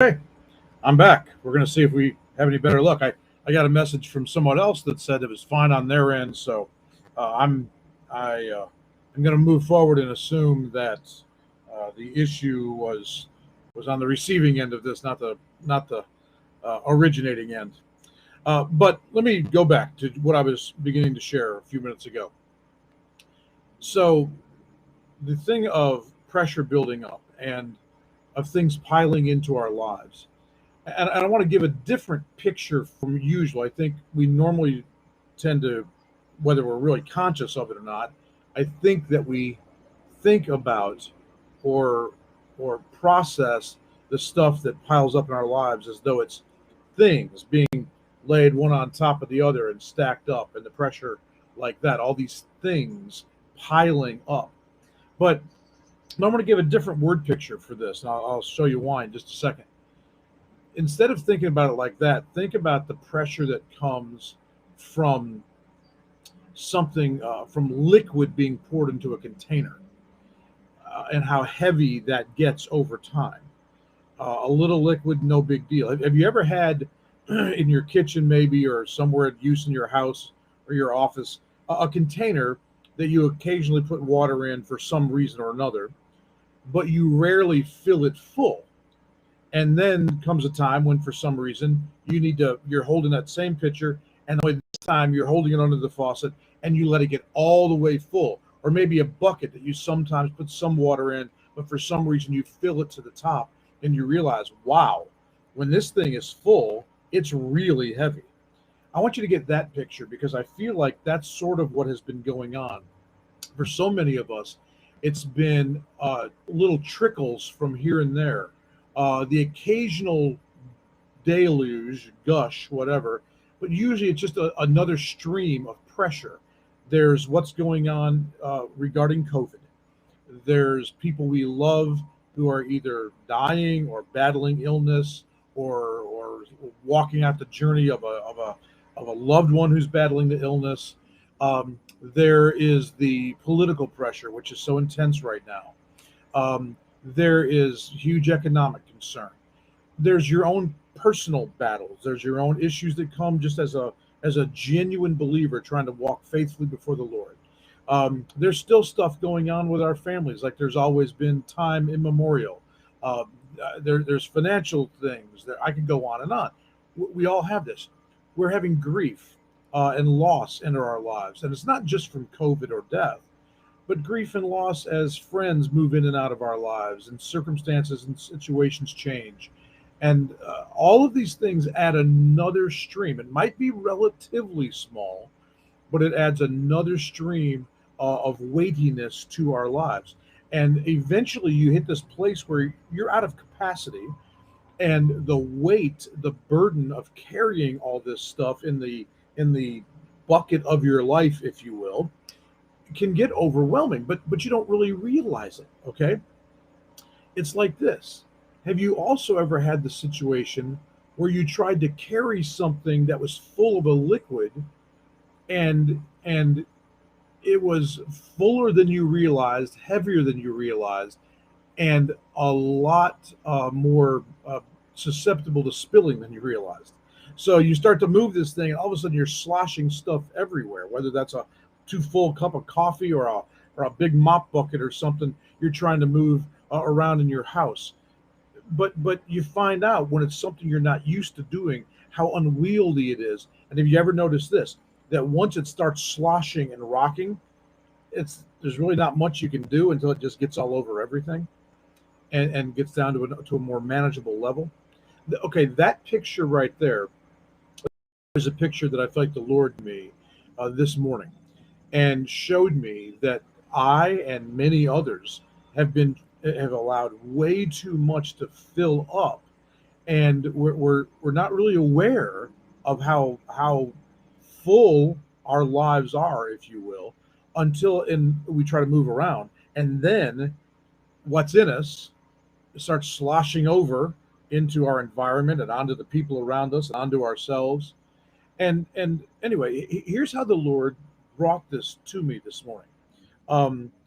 Okay, I'm back. We're going to see if we have any better luck. I got a message from someone else that said it was fine on their end, so I'm I'm going to move forward and assume that the issue was on the receiving end of this, not the originating end. But let me go back to what I was beginning to share a few minutes ago. So the thing of pressure building up and of things piling into our lives. And I want to give a different picture from usual. I think we normally tend to, whether we're really conscious of it or not, I think that we think about or or process the stuff that piles up in our lives as though it's things being laid one on top of the other and stacked up, and the pressure like that, all these things piling up. But I'm going to give a different word picture for this, and I'll show you why in just a second. Instead of thinking about it like that, think about the pressure that comes from something, from liquid being poured into a container, and how heavy that gets over time. A little liquid, no big deal. Have you ever had in your kitchen, maybe, or somewhere at use in your house or your office, a container that you occasionally put water in for some reason or another, but you rarely fill it full? And then comes a time when, for some reason, you're holding that same pitcher, and this time you're holding it under the faucet, and you let it get all the way full. Or maybe a bucket that you sometimes put some water in, but for some reason you fill it to the top, and you realize, wow, when this thing is full, it's really heavy. I want you to get that picture, because I feel like that's sort of what has been going on for so many of us. It's been little trickles from here and there, the occasional deluge, gush, whatever, but usually it's just another stream of pressure. There's what's going on regarding COVID. There's people we love who are either dying or battling illness, or walking out the journey of a loved one who's battling the illness. There is the political pressure, which is so intense right now. There is huge economic concern. There's your own personal battles. There's your own issues that come just as a genuine believer trying to walk faithfully before the Lord. There's still stuff going on with our families, like there's always been time immemorial. There's financial things that I could go on and on. We all have this. We're having grief and loss enter our lives, and it's not just from COVID or death, but grief and loss as friends move in and out of our lives, and circumstances and situations change. And all of these things add another stream. It might be relatively small, but it adds another stream of weightiness to our lives. And eventually you hit this place where you're out of capacity, and the weight, the burden of carrying all this stuff in the bucket of your life, if you will, can get overwhelming, but you don't really realize it. Okay, it's like this. Have you also ever had the situation where you tried to carry something that was full of a liquid, and it was fuller than you realized, heavier than you realized, and a lot more susceptible to spilling than you realized? So you start to move this thing, and all of a sudden you're sloshing stuff everywhere, whether that's a too full cup of coffee, or a big mop bucket or something you're trying to move around in your house. But you find out when it's something you're not used to doing, how unwieldy it is. And have you ever noticed this? That once it starts sloshing and rocking, it's there's really not much you can do until it just gets all over everything, and gets down to a more manageable level. Okay, that picture right there is a picture that I felt like the Lord gave me this morning, and showed me that I and many others have allowed way too much to fill up, and we're not really aware of how full our lives are, if you will, until we try to move around, and then what's in us starts sloshing over into our environment and onto the people around us and onto ourselves. And anyway, here's how the Lord brought this to me this morning.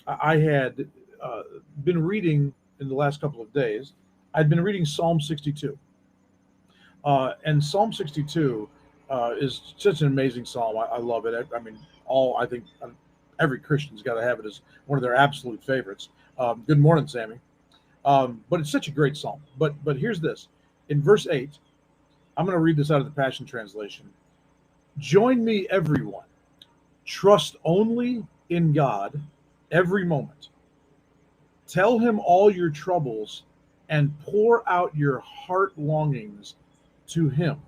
I had been reading in the last couple of days, I'd been reading Psalm 62, and Psalm 62 is such an amazing psalm. I love it. I mean, I think every Christian's got to have it as one of their absolute favorites. Good morning, Sammy. But it's such a great psalm. But here's this. In verse 8, I'm going to read this out of the Passion Translation. Join me, everyone. Trust only in God every moment. Tell him all your troubles and pour out your heart longings to him.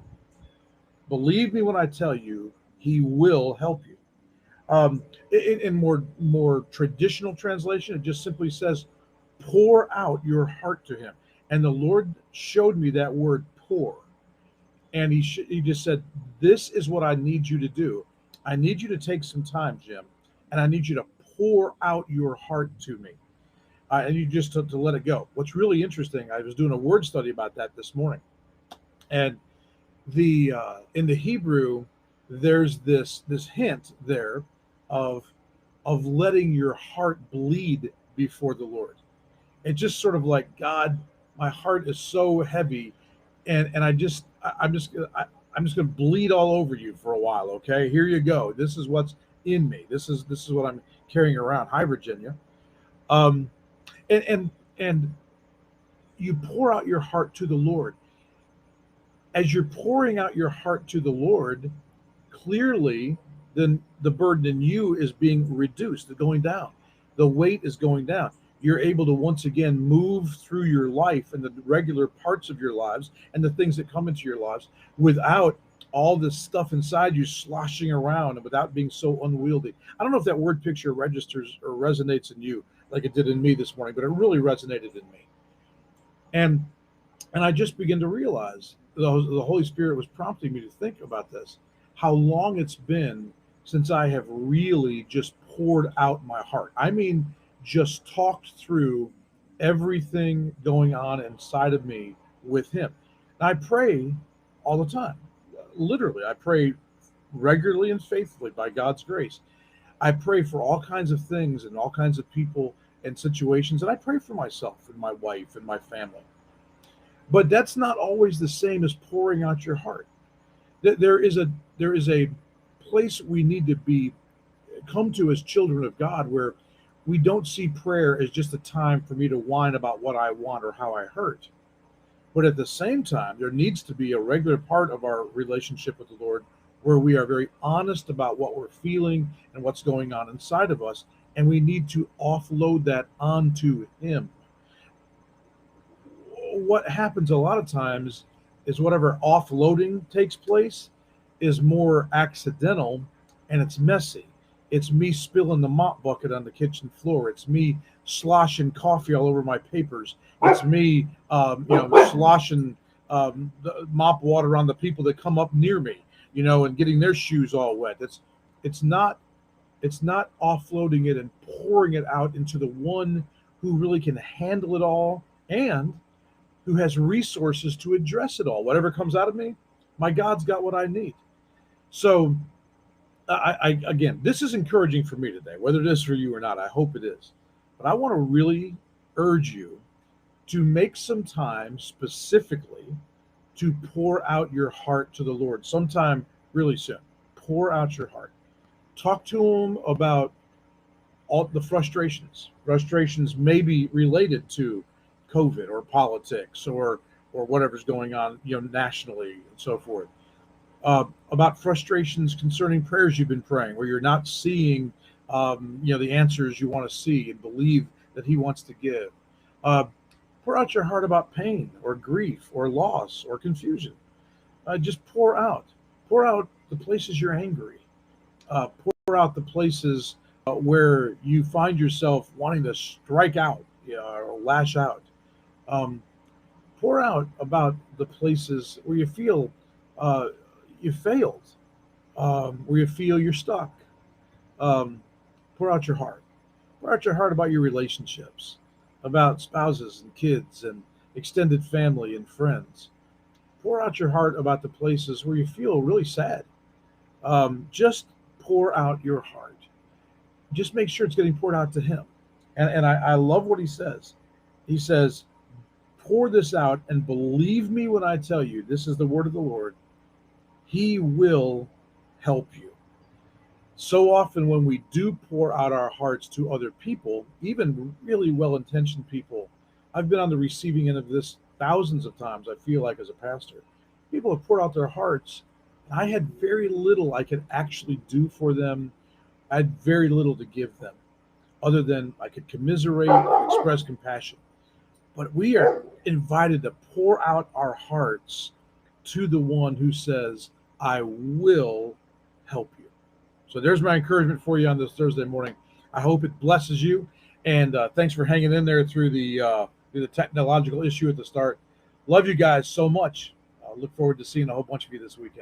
Believe me when I tell you, he will help you. In more traditional translation, it just simply says, pour out your heart to him. And the Lord showed me that word pour. And he just said, this is what I need you to do. I need you to take some time, Jim, and I need you to pour out your heart to me. And you just to let it go. What's really interesting, I was doing a word study about that this morning. And the in the Hebrew, there's this hint there of letting your heart bleed before the Lord. It's just sort of like, God, my heart is so heavy, and I'm just gonna bleed all over you for a while. Okay, here you go. This is what's in me. This is what I'm carrying around. Hi, Virginia. Um, and you pour out your heart to the Lord. As you're pouring out your heart to the Lord, clearly then the burden in you is being reduced, going down. The weight is going down. You're able to once again move through your life and the regular parts of your lives and the things that come into your lives without all this stuff inside you sloshing around and without being so unwieldy. I don't know if that word picture registers or resonates in you like it did in me this morning, but it really resonated in me. And I just began to realize the Holy Spirit was prompting me to think about this, how long it's been since I have really just poured out my heart. I mean, just talked through everything going on inside of me with him. And I pray all the time. Literally, I pray regularly and faithfully by God's grace. I pray for all kinds of things and all kinds of people and situations, and I pray for myself and my wife and my family. But that's not always the same as pouring out your heart. There is a place we need to be come to as children of God where we don't see prayer as just a time for me to whine about what I want or how I hurt. But at the same time, there needs to be a regular part of our relationship with the Lord where we are very honest about what we're feeling and what's going on inside of us, and we need to offload that onto him. What happens a lot of times is whatever offloading takes place is more accidental and it's messy. It's me spilling the mop bucket on the kitchen floor. It's me sloshing coffee all over my papers. It's me, sloshing the mop water on the people that come up near me, and getting their shoes all wet. It's not offloading it and pouring it out into the one who really can handle it all and who has resources to address it all. Whatever comes out of me, my God's got what I need. So, again, this is encouraging for me today, whether it is for you or not. I hope it is. But I want to really urge you to make some time specifically to pour out your heart to the Lord sometime really soon. Pour out your heart. Talk to him about all the frustrations may be related to COVID or politics or whatever's going on, nationally and so forth. About frustrations concerning prayers you've been praying, where you're not seeing, the answers you want to see and believe that he wants to give. Pour out your heart about pain or grief or loss or confusion. Just pour out the places you're angry. Pour out the places where you find yourself wanting to strike out, or lash out. Pour out about the places where you feel you failed, where you feel you're stuck. Pour out your heart. Pour out your heart about your relationships, about spouses and kids and extended family and friends. Pour out your heart about the places where you feel really sad. Just pour out your heart. Just make sure it's getting poured out to him. And I love what he says. He says, pour this out, and believe me when I tell you, this is the word of the Lord, he will help you. So often when we do pour out our hearts to other people, even really well-intentioned people, I've been on the receiving end of this thousands of times, I feel like, as a pastor. People have poured out their hearts, and I had very little I could actually do for them. I had very little to give them, other than I could commiserate and express compassion. But we are invited to pour out our hearts to the one who says, I will help you. So there's my encouragement for you on this Thursday morning. I hope it blesses you. And thanks for hanging in there through the technological issue at the start. Love you guys so much. I look forward to seeing a whole bunch of you this weekend.